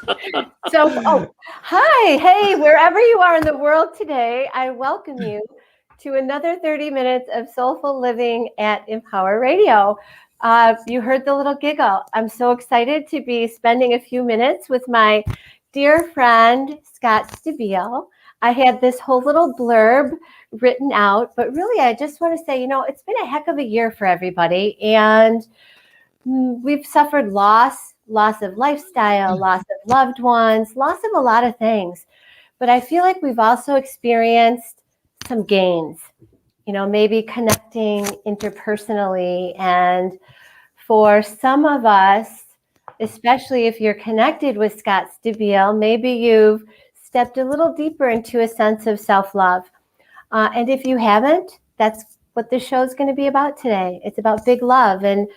Hi, hey, wherever you are in the world today, I welcome you to another 30 minutes of soulful living at Empower Radio. You heard the little giggle. I'm so excited to be spending a few minutes with my dear friend, Scott Stabile. I had this whole little blurb written out, but really, I just want to say, it's been a heck of a year for everybody. And we've suffered loss of lifestyle, loss of loved ones, loss of a lot of things. But I feel like we've also experienced some gains, maybe connecting interpersonally. And for some of us, especially if you're connected with Scott Stabile, maybe you've stepped a little deeper into a sense of self-love. And if you haven't, that's what this show is going to be about today. It's about big love and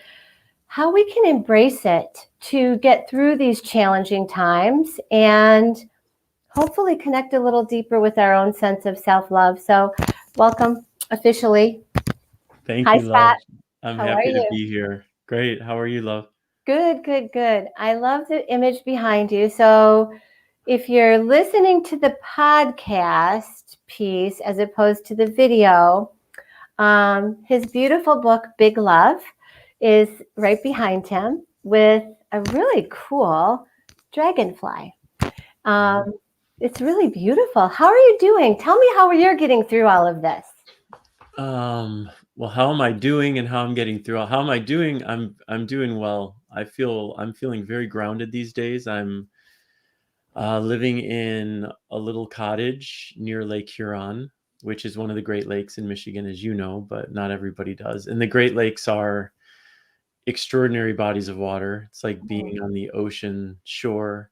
how we can embrace it to get through these challenging times and hopefully connect a little deeper with our own sense of self-love. So welcome officially. Thank Hi, you, love. Scott. I'm How are happy to you? be here. Great. How are you, love? Good, good, good. I love the image behind you. So if you're listening to the podcast piece as opposed to the video, his beautiful book, Big Love, is right behind him with a really cool dragonfly. Um, it's really beautiful. How are you doing? Tell me how you're getting through all of this. Well, how am I doing and how I'm getting through? How am I doing? I'm doing well. I'm feeling very grounded these days. I'm living in a little cottage near Lake Huron, which is one of the Great Lakes in Michigan, as you know, but not everybody does. And the Great Lakes are extraordinary bodies of water. It's like being on the ocean shore.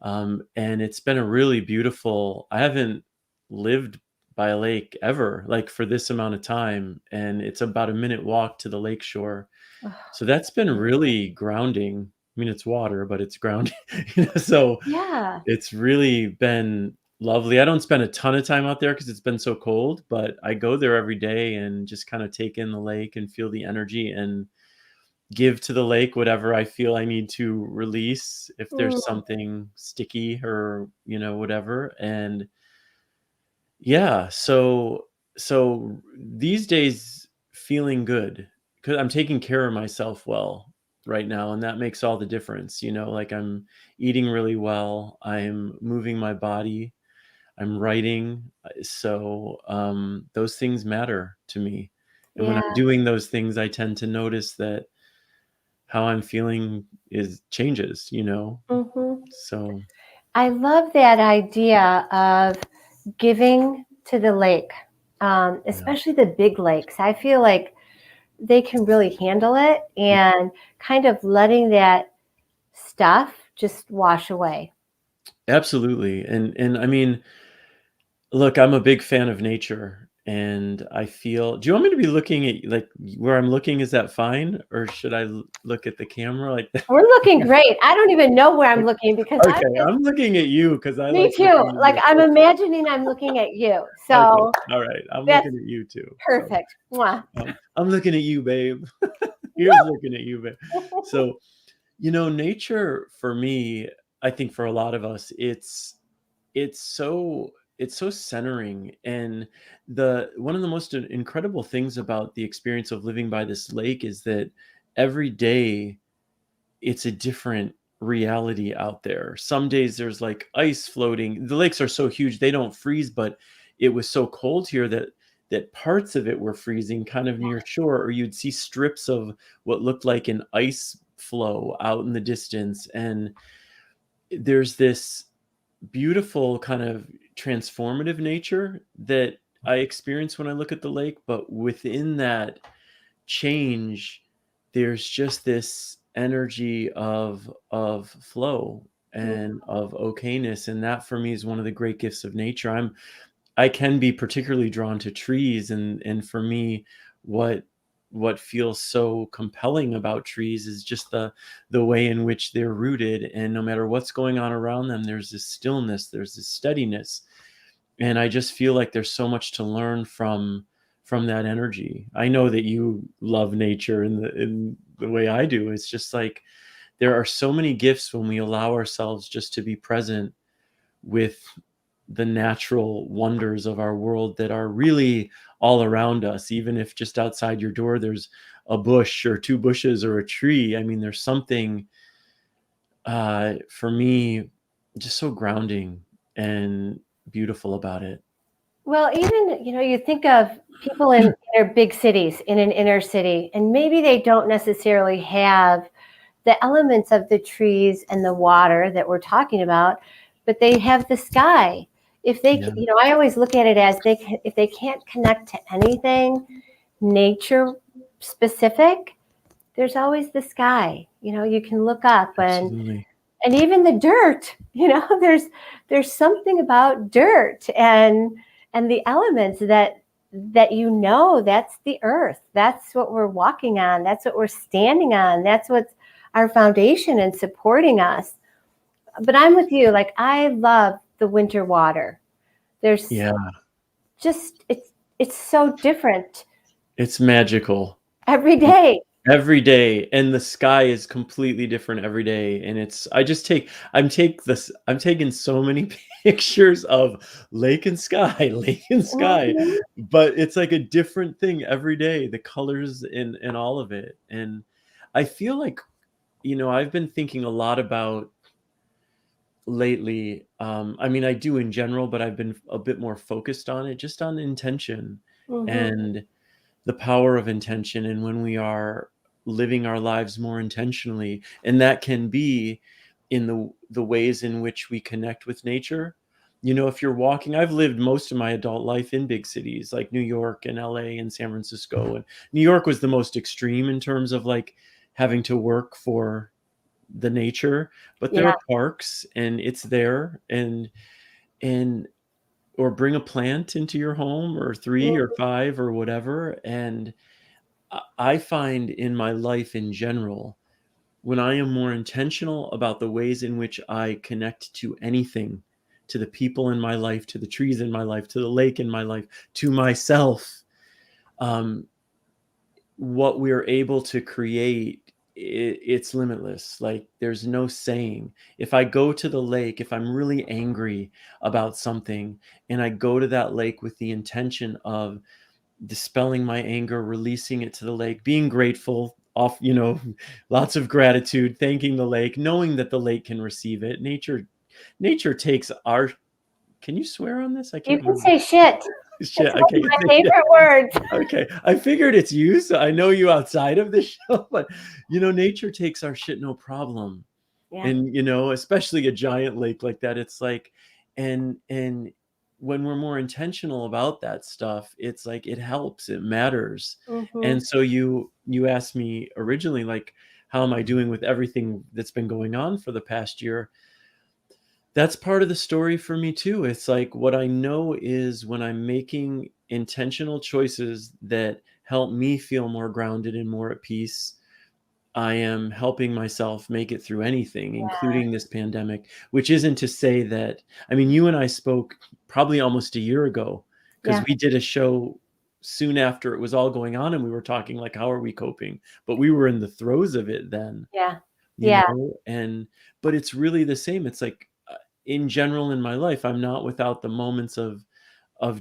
And it's been a really beautiful, I haven't lived by a lake ever, like for this amount of time. And it's about a minute walk to the lake shore. So that's been really grounding. I mean, it's water, but it's grounding. So Yeah. it's really been lovely. I don't spend a ton of time out there because it's been so cold, but I go there every day and just kind of take in the lake and feel the energy and give to the lake whatever I feel I need to release if there's Mm, something sticky or, whatever. And yeah, so these days feeling good because I'm taking care of myself well right now, and that makes all the difference. Like I'm eating really well, I'm moving my body, I'm writing. So those things matter to me. And when I'm yeah. doing those things, I tend to notice that how I'm feeling is changes. Hmm. So I love that idea of giving to the lake, yeah, especially the big lakes. I feel like they can really handle it and kind of letting that stuff just wash away. absolutely. And I mean, look, I'm a big fan of nature and I feel, do you want me to be looking at like where I'm looking? Is that fine? Or should I look at the camera like that? We're looking great. I don't even know where I'm looking because I'm Okay, just, I'm looking at you because I me like too. looking at Like you. I'm imagining I'm looking at you. Okay, So all right. I'm that's looking at you too. So perfect. Mwah. I'm looking at you, babe. Here's looking at you, babe. So nature for me, I think for a lot of us, it's so it's so centering. And the one of the most incredible things about the experience of living by this lake is that every day it's a different reality out there. Some days there's like ice floating. The lakes are so huge they don't freeze, but it was so cold here that parts of it were freezing kind of near shore, or you'd see strips of what looked like an ice flow out in the distance. And there's this beautiful kind of transformative nature that I experience when I look at the lake, but within that change, there's just this energy of flow and of okayness, and that for me is one of the great gifts of nature. I can be particularly drawn to trees, and for me, what what feels so compelling about trees is just the way in which they're rooted, and no matter what's going on around them, there's this stillness, there's this steadiness, and I just feel like there's so much to learn from that energy. I know that you love nature in the way I do. It's just like there are so many gifts when we allow ourselves just to be present with the natural wonders of our world that are really all around us. Even if just outside your door there's a bush or two bushes or a tree, I mean, there's something for me just so grounding and beautiful about it. Well, even, you think of people in their big cities, in an inner city, and maybe they don't necessarily have the elements of the trees and the water that we're talking about, but they have the sky. If they, Yeah, I always look at it as if they can't connect to anything nature specific, there's always the sky. You can look up absolutely. and even the dirt. There's something about dirt and the elements that that's the earth. That's what we're walking on. That's what we're standing on. That's what's our foundation and supporting us. But I'm with you. Like, I love the winter water. There's Yeah, just it's so different it's magical. every day. Every day, and the sky is completely different every day, and it's I just take I'm taking so many pictures of lake and sky, lake and sky, Mhm. but it's like a different thing every day, the colors and all of it. And I feel like, I've been thinking a lot about lately, I mean, I do in general, but I've been a bit more focused on it, just on intention Mhm. and the power of intention, and when we are living our lives more intentionally, and that can be in the ways in which we connect with nature. If you're walking, I've lived most of my adult life in big cities like New York and LA and San Francisco, and New York was the most extreme in terms of like having to work for the nature, but there Yeah. are parks and it's there, and or bring a plant into your home, or 3 or 5 or whatever. And I find in my life in general, when I am more intentional about the ways in which I connect to anything, to the people in my life, to the trees in my life, to the lake in my life, to myself, um, what we're able to create, it's limitless. Like, there's no saying. If I go to the lake, if I'm really angry about something, and I go to that lake with the intention of dispelling my anger, releasing it to the lake, being grateful, off, lots of gratitude, thanking the lake, knowing that the lake can receive it. Nature takes our can you swear on this? I You can't can remember. say shit. Shit, It's I one of can't my say shit. favorite words. Okay, I figured it's you, so I know you outside of the show, but nature takes our shit no problem. Yeah. And especially a giant lake like that, it's like, and when we're more intentional about that stuff, it's like it helps, it matters. Mhm. And so you asked me originally, like, how am I doing with everything that's been going on for the past year? That's part of the story for me too. It's like, what I know is when I'm making intentional choices that help me feel more grounded and more at peace, I am helping myself make it through anything, including this pandemic, which isn't to say that, I mean, you and I spoke probably almost a year ago, because Yeah. we did a show soon after it was all going on, and we were talking like, how are we coping? But we were in the throes of it then, Yeah. Yeah. and but it's really the same. It's like, in general in my life, I'm not without the moments of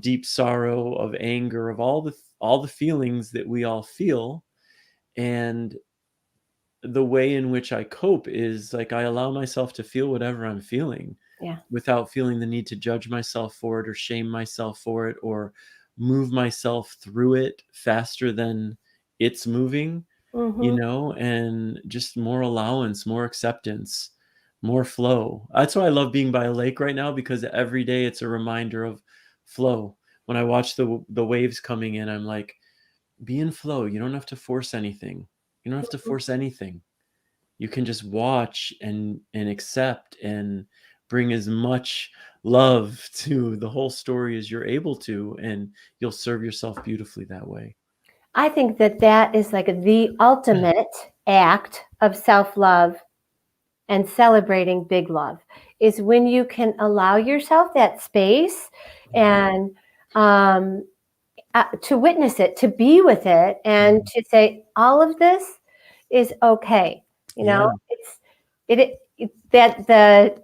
deep sorrow, of anger, of all the feelings that we all feel. And the way in which I cope is like, I allow myself to feel whatever I'm feeling Yeah. without feeling the need to judge myself for it, or shame myself for it, or move myself through it faster than it's moving, Mhm. and just more allowance, more acceptance, more flow. That's why I love being by a lake right now, because every day it's a reminder of flow. When I watch the waves coming in, I'm like, be in flow. You don't have to force anything. You don't have to force anything. You can just watch and accept and bring as much love to the whole story as you're able to, and you'll serve yourself beautifully that way. I think that is like the ultimate act of self-love and celebrating big love, is when you can allow yourself that space and um, to witness it, to be with it, and Mhm. to say all of this is okay. Yeah. that the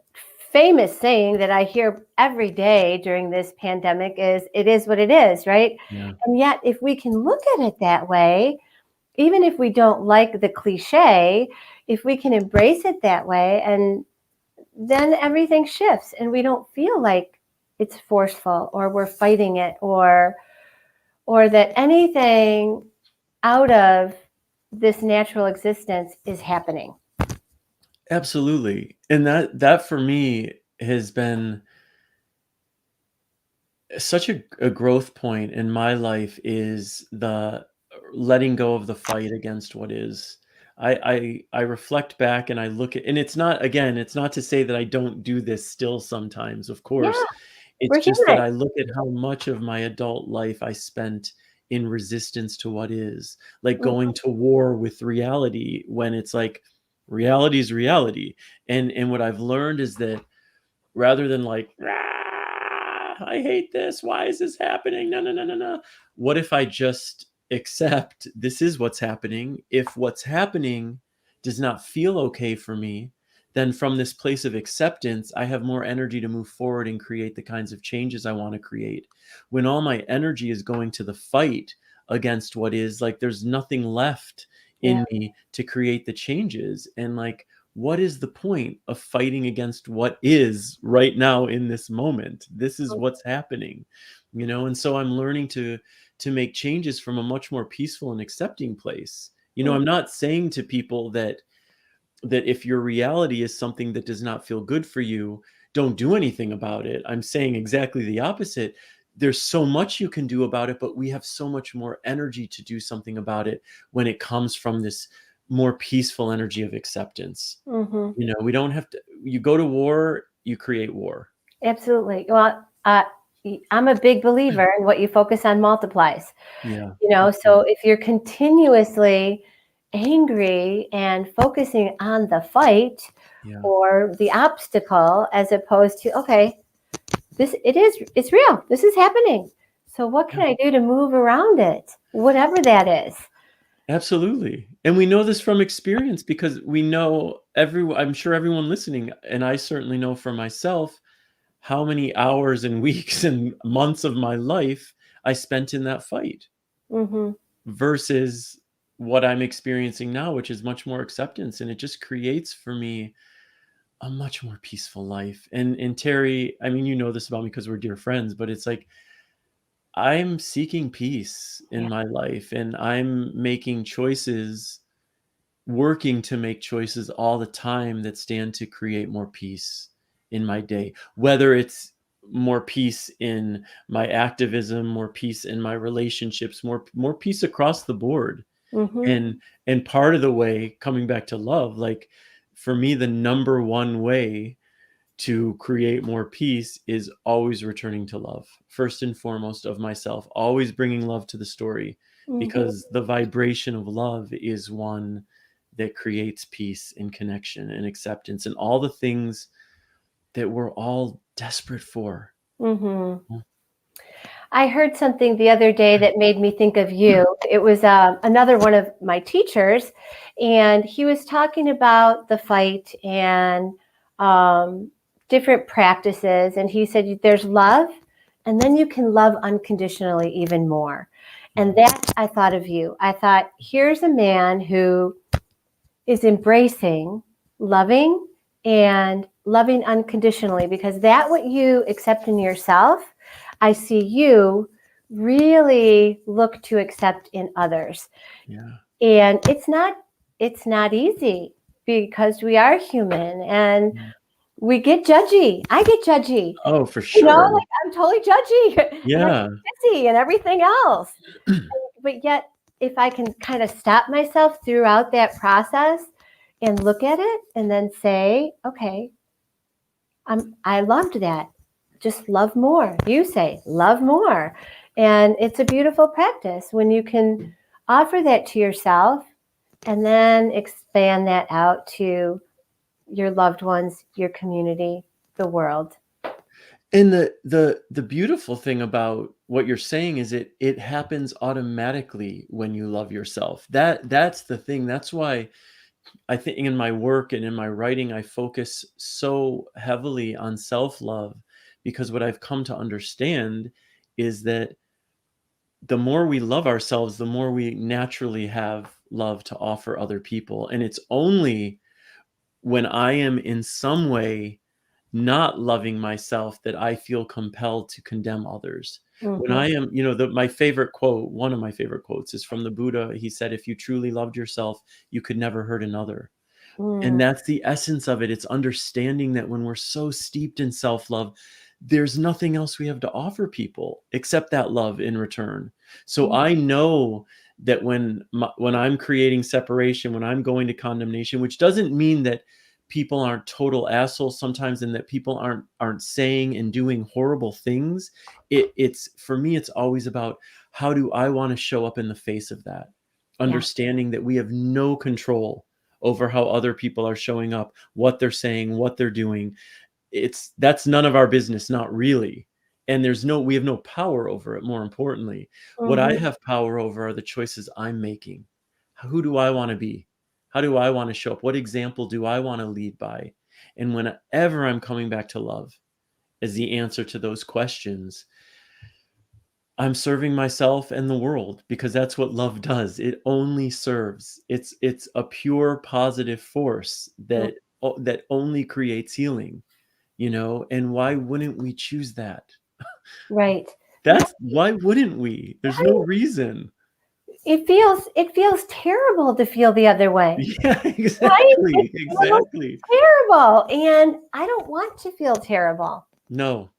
famous saying that I hear every day during this pandemic is, it is what it is, right? Yeah. And yet, if we can look at it that way, even if we don't like the cliche, if we can embrace it that way, and then everything shifts and we don't feel like it's forceful or we're fighting it, or that anything out of this natural existence is happening. Absolutely. And that for me has been such a growth point in my life, is the letting go of the fight against what is. I reflect back and I look at, and it's not, again, it's not to say that I don't do this still sometimes, of Yeah, course. It's we're just that human. I look at how much of my adult life I spent in resistance to what is, like going Mhm. to war with reality, when it's like reality is reality. And what I've learned is that rather than like, "Ah, I hate this. Why is this happening? No, no, no, no, no." What if I just accept this is what's happening? If what's happening does not feel okay for me, then from this place of acceptance, I have more energy to move forward and create the kinds of changes I want to create. When all my energy is going to the fight against what is, like, there's nothing left Yeah. in me to create the changes. And like, what is the point of fighting against what is right now in this moment? This is what's happening, And so I'm learning to make changes from a much more peaceful and accepting place. Mhm. I'm not saying to people that if your reality is something that does not feel good for you, don't do anything about it. I'm saying exactly the opposite. There's so much you can do about it, but we have so much more energy to do something about it when it comes from this more peaceful energy of acceptance. Mhm. We don't have to, you go to war, you create war. Absolutely. Well, I'm a big believer in what you focus on multiplies. Yeah. So if you're continuously angry and focusing on the fight Yeah. or the obstacle, as opposed to, okay, it's real. This is happening. So what Yeah. can I do to move around it? Whatever that is. Absolutely. And we know this from experience, because we know I'm sure everyone listening, and I certainly know for myself, how many hours and weeks and months of my life I spent in that fight Mm-hmm. versus what I'm experiencing now, which is much more acceptance. And it just creates for me a much more peaceful life. And Terry, I mean, you know this about me because we're dear friends, but it's like I'm seeking peace in Yeah. my life, and I'm making choices, working to make choices all the time that stand to create more peace in my day, whether it's more peace in my activism, more peace in my relationships, more peace across the board. Mm-hmm. And part of the way, coming back to love, like, for me, the number one way to create more peace is always returning to love, first and foremost of myself, always bringing love to the story, Mm-hmm. because the vibration of love is one that creates peace and connection and acceptance and all the things that we're all desperate for. Mm-hmm. I heard something the other day that made me think of you. It was another one of my teachers, and he was talking about the fight and um, different practices. And he said, there's love, and then you can love unconditionally even more. And that, I thought of you. I thought, here's a man who is embracing loving and loving unconditionally, because that what you accept in yourself, I see you really look to accept in others. Yeah. And it's not easy, because we are human and Yeah. we get judgy. I get judgy. Oh, for sure. Like, I'm totally judgy and I Yeah. get busy and everything else. But yet, if I can kind of stop myself throughout that process and look at it and then say, okay, I loved that. Just love more. You say, love more. And it's a beautiful practice when you can offer that to yourself and then expand that out to your loved ones, your community, the world. And the beautiful thing about what you're saying is it happens automatically when you love yourself. That's the thing. That's why I think in my work and in my writing, I focus so heavily on self-love, because what I've come to understand is that the more we love ourselves, the more we naturally have love to offer other people. And it's only when I am in some way not loving myself that I feel compelled to condemn others. When Mm-hmm. I am, my favorite quote, one of my favorite quotes is from the Buddha. He said, if you truly loved yourself, you could never hurt another. And Mm, that's the essence of it. It's understanding that when we're so steeped in self-love, there's nothing else we have to offer people except that love in return. So mm, I know that when I'm creating separation, when I'm going to condemnation, which doesn't mean that people aren't total assholes sometimes, and that people aren't saying and doing horrible things. It's for me, it's always about, how do I want to show up in the face of that? yeah. Understanding that we have no control over how other people are showing up, what they're saying, what they're doing. That's none of our business, not really. And we have no power over it. More importantly, what I Mm-hmm. have power over are the choices I'm making. Who do I want to be? How do I want to show up? What example do I want to lead by? And whenever I'm coming back to love as the answer to those questions, I'm serving myself and the world, because that's what love does. It only serves. It's a pure positive force Mm, that only creates healing, and why wouldn't we choose that? right. That's why wouldn't we? There's no Right. reason. It feels terrible to feel the other way. Yeah, Right? It exactly. feels Exactly. terrible. And I don't want to feel terrible No.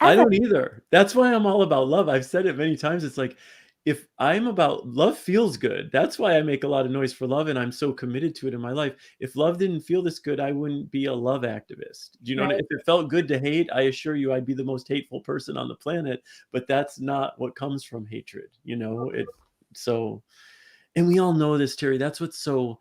I ever. don't either. That's why I'm all about love. I've said it many times. It's like, if I'm about love feels good. That's why I make a lot of noise for love, and I'm so committed to it in my life. If love didn't feel this good, I wouldn't be a love activist. Do you know what Right. If it felt good to hate, I assure you I'd be the most hateful person on the planet, but that's not what comes from hatred, so and we all know this, Terry. That's what's so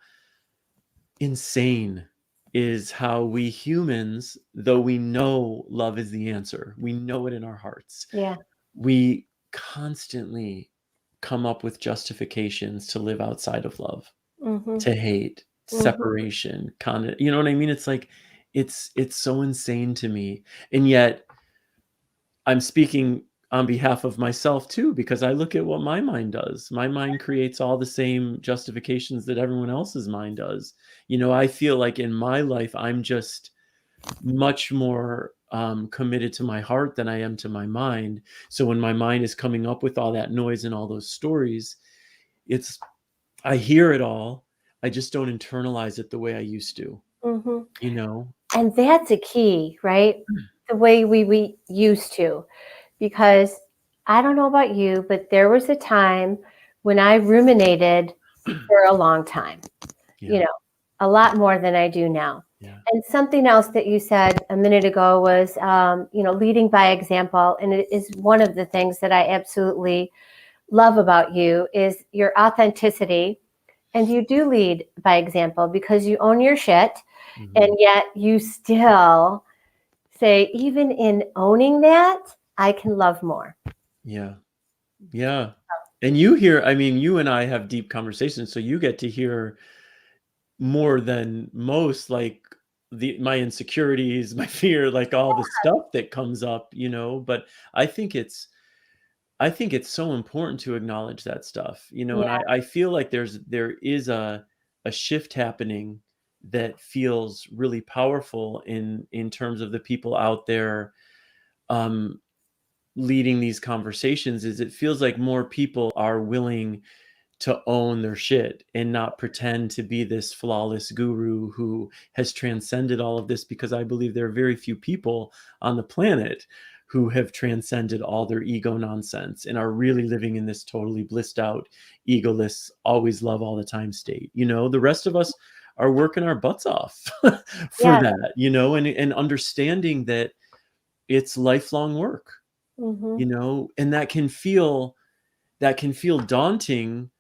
insane, is how we humans, though we know love is the answer, we know it in our hearts, Yeah. we constantly come up with justifications to live outside of love, Mm-hmm. to hate, Mm-hmm. separation, you know what I mean? It's like, it's so insane to me. And yet I'm speaking on behalf of myself too, because I look at what my mind does. My mind creates all the same justifications that everyone else's mind does. I feel like in my life, I'm just much more committed to my heart than I am to my mind. So when my mind is coming up with all that noise and all those stories, it's I hear it all. I just don't internalize it the way I used to, Mm-hmm. you know? And that's a key, right? The way we used to. Because I don't know about you, but there was a time when I ruminated for a long time, you Yeah, know, a lot more than I do now. yeah, And something else that you said a minute ago was, leading by example. And it is one of the things that I absolutely love about you is your authenticity. And you do lead by example because you own your shit. And mhm, yet you still say, even in owning that, I can love more. yeah. Yeah. And you and I have deep conversations, so you get to hear more than most, like my insecurities, my fear, like all the stuff that comes up, but I think it's I think it's so important to acknowledge that stuff, and Yeah. I feel like there is a shift happening that feels really powerful in terms of the people out there um leading these conversations. Is it feels like more people are willing to own their shit and not pretend to be this flawless guru who has transcended all of this, because I believe there are very few people on the planet who have transcended all their ego nonsense and are really living in this totally blissed out, egoless, always love all the time state. The rest of us are working our butts off for Yeah. that, and understanding that it's lifelong work, Hmm. and that can feel daunting,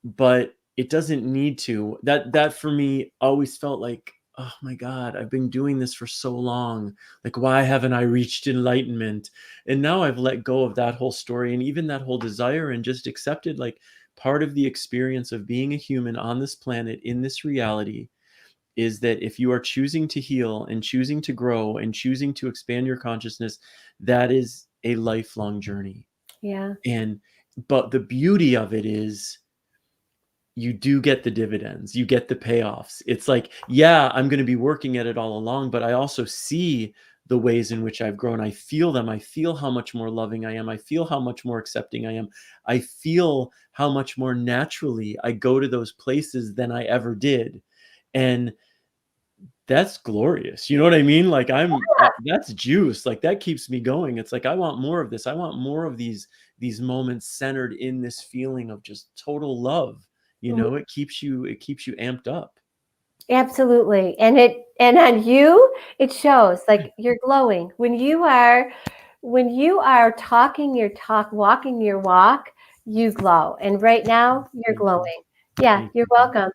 but it doesn't need to. That for me always felt like, oh my God, I've been doing this for so long. Like, why haven't I reached enlightenment? And now I've let go of that whole story and even that whole desire, and just accepted, like, part of the experience of being a human on this planet in this reality is that if you are choosing to heal and choosing to grow and choosing to expand your consciousness, that is a lifelong journey. Yeah. And but the beauty of it is you do get the dividends, you get the payoffs. It's like, yeah, I'm going to be working at it all along, but I also see the ways in which I've grown. I feel them. I feel how much more loving I am. I feel how much more accepting I am. I feel how much more naturally I go to those places than I ever did. And that's glorious. You know what I mean? Like that's juice. Like that keeps me going. It's like I want more of this. I want more of these moments centered in this feeling of just total love. You Mhm. know, it keeps you amped up. Absolutely. And on you, it shows like you're glowing. When you are talking your talk, walking your walk, you glow. And right now, you're Thank you. glowing. Yeah, Thank you're you, babe. welcome.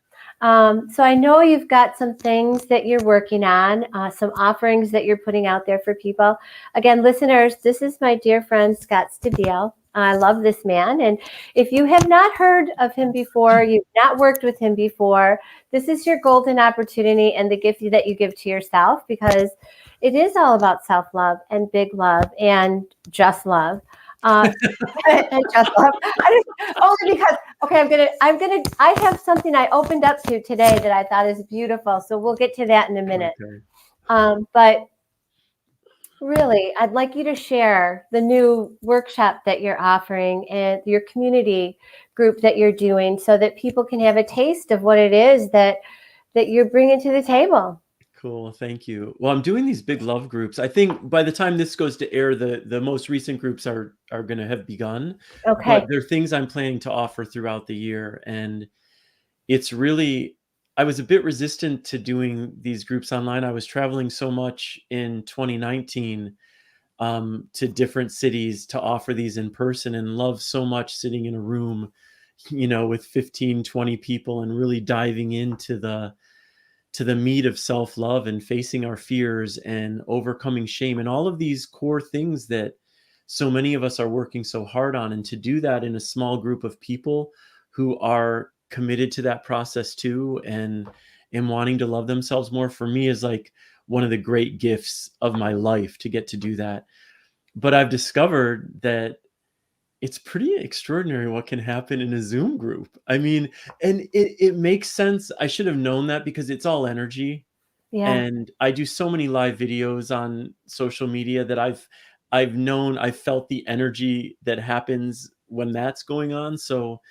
So I know you've got some things that you're working on, some offerings that you're putting out there for people. Again, listeners, this is my dear friend Scott Stabile. I love this man. And if you have not heard of him before, you've not worked with him before, this is your golden opportunity and the gift that you give to yourself, because it is all about self-love and big love and just love. Uh, and just love. Only because, okay, I have something I opened up to today that I thought is beautiful. So we'll get to that in a minute. Okay. But really, I'd like you to share the new workshop that you're offering and your community group that you're doing, so that people can have a taste of what it is that you're bringing to the table. Cool. Thank you. Well, I'm doing these big love groups. I think by the time this goes to air, the most recent groups are going to have begun, but Okay. they're things I'm planning to offer throughout the year. And it's really, I was a bit resistant to doing these groups online. I was traveling so much in 2019 to different cities to offer these in person, and love so much sitting in a room, with 15, 20 people and really diving into the meat of self-love and facing our fears and overcoming shame and all of these core things that so many of us are working so hard on. And to do that in a small group of people who are committed to that process too, and wanting to love themselves more, for me is like one of the great gifts of my life to get to do that. But I've discovered that it's pretty extraordinary what can happen in a Zoom group. I mean, and it makes sense. I should have known that because it's all energy. Yeah. And I do so many live videos on social media that I've felt the energy that happens when that's going on. So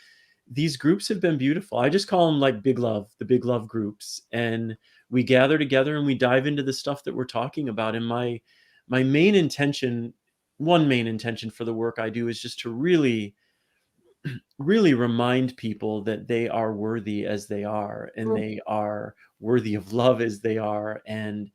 these groups have been beautiful. I just call them like big love, the big love groups. And we gather together and we dive into the stuff that we're talking about. And my main intention, one main intention for the work I do, is just to really remind people that they are worthy as they are, and Mm. they are worthy of love as they are, and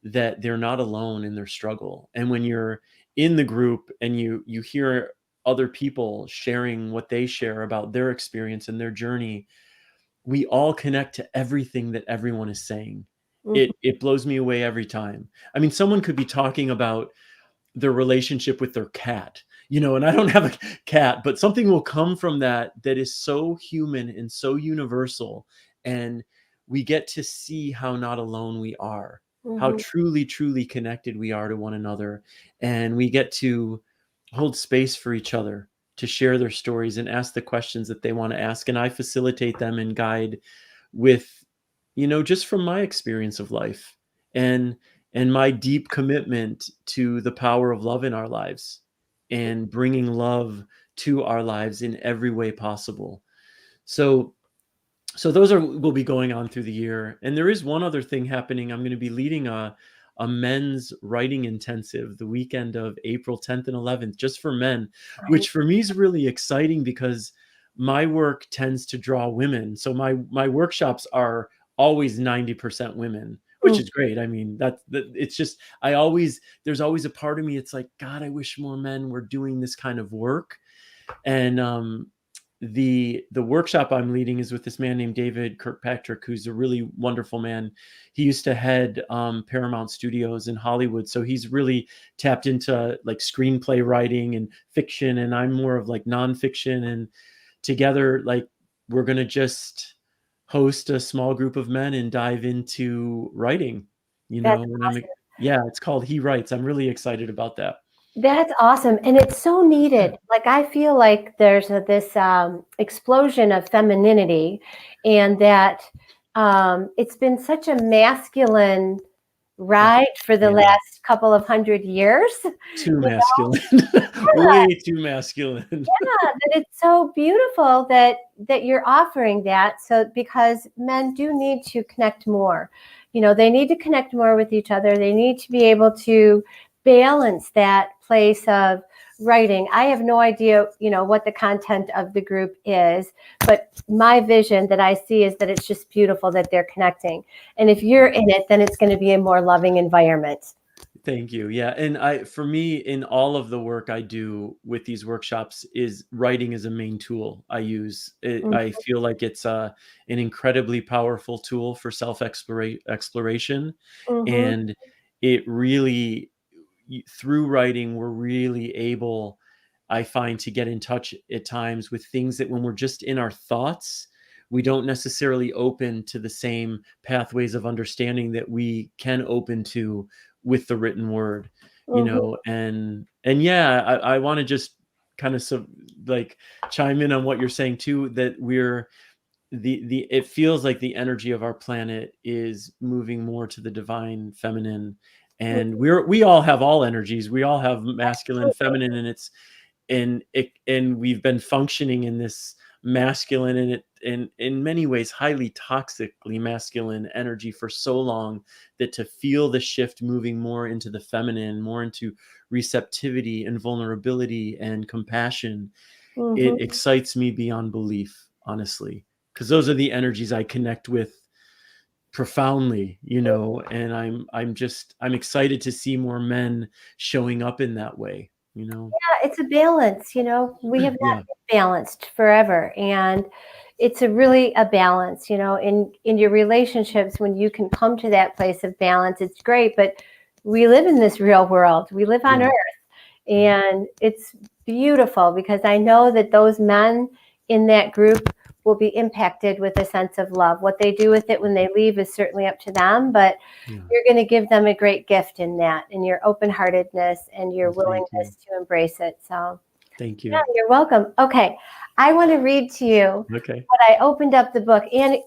that they're not alone in their struggle. And when you're in the group and you hear other people sharing what they share about their experience and their journey, we all connect to everything that everyone is saying. Mhm. It blows me away every time. I mean, someone could be talking about their relationship with their cat, and I don't have a cat, but something will come from that that is so human and so universal. And we get to see how not alone we are, how Mhm. truly, truly connected we are to one another. And we get to hold space for each other to share their stories and ask the questions that they want to ask. And I facilitate them and guide with, just from my experience of life, and my deep commitment to the power of love in our lives and bringing love to our lives in every way possible. So those will be going on through the year. And there is one other thing happening. I'm going to be leading a men's writing intensive the weekend of April 10th and 11th, just for men, Right. which for me is really exciting because my work tends to draw women. So my workshops are always 90% women, which Mm. is great. I mean, it's just, there's always a part of me. It's like, God, I wish more men were doing this kind of work. And the workshop I'm leading is with this man named David Kirkpatrick, who's a really wonderful man. He used to head Paramount Studios in Hollywood, so he's really tapped into like screenplay writing and fiction, and I'm more of like nonfiction. And together, like, we're gonna just host a small group of men and dive into writing, That's and awesome. yeah, it's called He Writes. I'm really excited about that. That's awesome. And it's so needed. Like, I feel like there's this explosion of femininity, and that it's been such a masculine ride for the Yeah, last couple of 100 years. too Yeah, masculine. Way too masculine. that it's so beautiful that you're offering that. So, because men do need to connect more. They need to connect more with each other. They need to be able to balance that place of writing. I have no idea, what the content of the group is, but my vision that I see is that it's just beautiful that they're connecting. And if you're in it, then it's going to be a more loving environment. Thank you. Yeah, and for me, in all of the work I do with these workshops, is writing is a main tool I use. I feel like it's an incredibly powerful tool for exploration, Mm-hmm. and it really, through writing, we're really able, I find, to get in touch at times with things that when we're just in our thoughts, we don't necessarily open to the same pathways of understanding that we can open to with the written word, Mm-hmm. and yeah, I want to just kind of like chime in on what you're saying too, that we're the it feels like the energy of our planet is moving more to the divine feminine, and we all have all energies, we all have masculine, feminine, and we've been functioning in this masculine, and in many ways highly toxically masculine energy for so long, that to feel the shift moving more into the feminine, more into receptivity and vulnerability and compassion, it Mm-hmm. excites me beyond belief, honestly, because those are the energies I connect with profoundly, and I'm excited to see more men showing up in that way. Yeah, it's a balance. We have not Yeah. been balanced forever, and it's really a balance. In your relationships, when you can come to that place of balance, it's great. But we live in this real world. We live on Yeah. Earth, and it's beautiful, because I know that those men in that group will be impacted with a sense of love. What they do with it when they leave is certainly up to them, but Yeah. you're going to give them a great gift in that, in your open-heartedness and your Well, thank you. willingness to embrace it. So, Thank yeah, you. you're welcome. Okay, I want to read to you Okay. what I opened up the book, and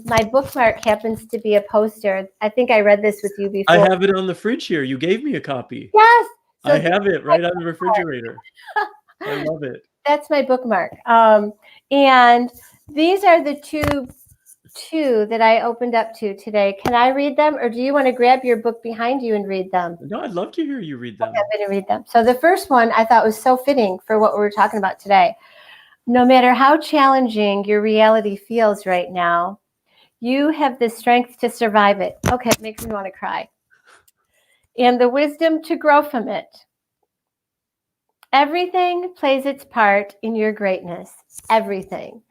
my bookmark happens to be a poster. I think I read this with you I before. have it on the fridge here. You gave me a copy. Yes. I So this have it is my right on the refrigerator. I bookmark. love it. That's my bookmark. And these are the two that I opened up to today. Can I read them, or do you want to grab your book behind you and read them? No, I'd love to hear you read Okay, them. I'm going to read them. So the first one I thought was so fitting for what we're talking about today. No matter how challenging your reality feels right now, you have the strength to survive it. Okay, it makes me want to cry. And the wisdom to grow from it. Everything plays its part in your greatness. Everything.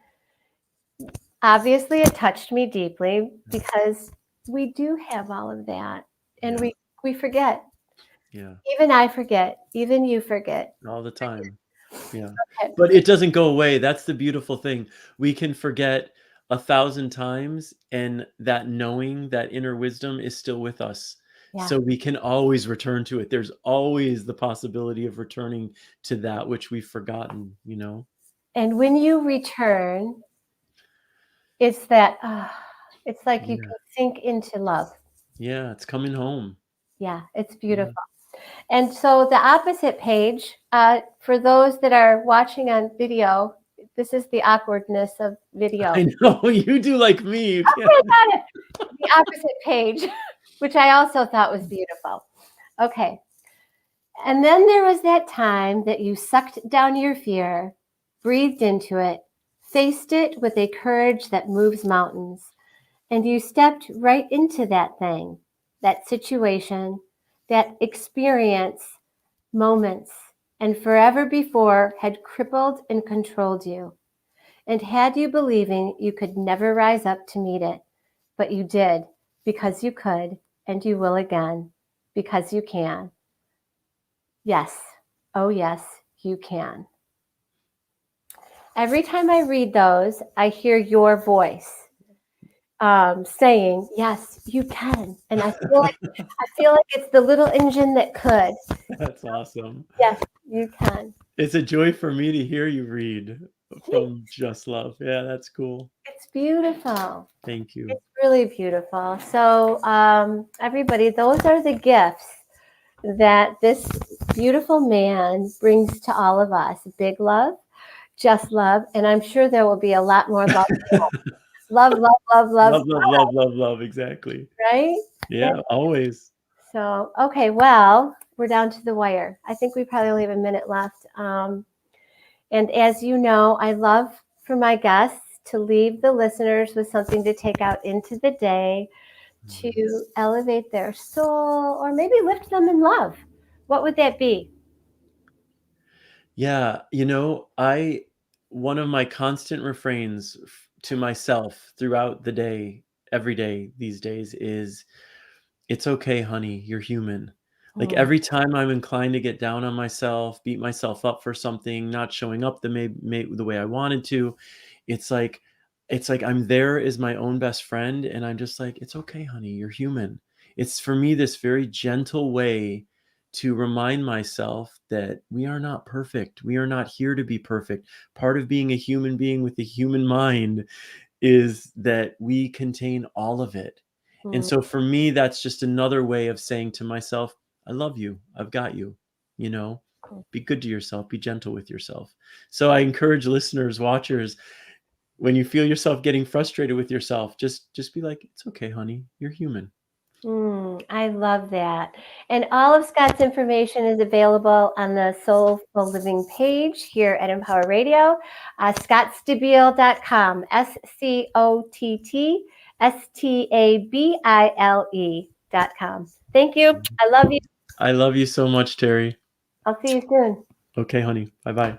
Obviously, it touched me deeply, because we do have all of that, and Yeah. we forget. Yeah. Even I forget. Even you forget. All the time. Yeah. Okay. But it doesn't go away. That's the beautiful thing. We can forget 1,000 times, and that knowing, that inner wisdom is still with us. Yeah. So we can always return to it. There's always the possibility of returning to that which we've forgotten. And when you return, it's that it's like you Yeah. can sink into love. Yeah, it's coming home. Yeah, it's Yeah. beautiful. And so the opposite page, for those that are watching on video, this is the awkwardness of video. I know, you do like me. You can't. Okay, got it. The opposite page, which I also thought was beautiful. Okay. And then there was that time that you sucked down your fear, breathed into it, faced it with a courage that moves mountains, and you stepped right into that thing, that situation, that experience, moments, and forever before had crippled and controlled you, and had you believing you could never rise up to meet it. But you did, because you could, and you will again, because you can. Yes, oh yes, you can. Every time I read those, I hear your voice. saying, yes, you can. And I feel like it's the little engine that could. That's awesome. Yes, you can. It's a joy for me to hear you read from Just Love. Yeah, that's cool. It's beautiful. Thank you. It's really beautiful. So, everybody, those are the gifts that this beautiful man brings to all of us. Big love, just love, and I'm sure there will be a lot more love. Love, love, love, love, Love, love, love, love, love. Exactly. right? Yeah, always. So, okay, well, we're down to the wire. I think we probably only have a minute left. And as you know, I love for my guests to leave the listeners with something to take out into the day to elevate their soul or maybe lift them in love. What would that be? Yeah, one of my constant refrains to myself throughout the day, every day these days is, it's okay, honey, you're human. Like Mm, every time I'm inclined to get down on myself, beat myself up for something, not showing up the way I wanted to, it's like I'm there as my own best friend, and I'm just like, it's okay, honey, you're human. It's for me this very gentle way to remind myself that we are not perfect. We are not here to be perfect. Part of being a human being with a human mind is that we contain all of it. And mm, so for me, that's just another way of saying to myself, I love you. I've got you. You know, cool. be good to yourself, be gentle with yourself. So I encourage listeners, watchers, when you feel yourself getting frustrated with yourself, just be like, it's okay, honey. You're human. I love that. And all of Scott's information is available on the Soulful Living page here at Empower Radio, scottstabile.com, SCOTTSTABILE.com. Thank you. I love you. I love you so much, Teri. I'll see you soon. Okay, honey. Bye-bye.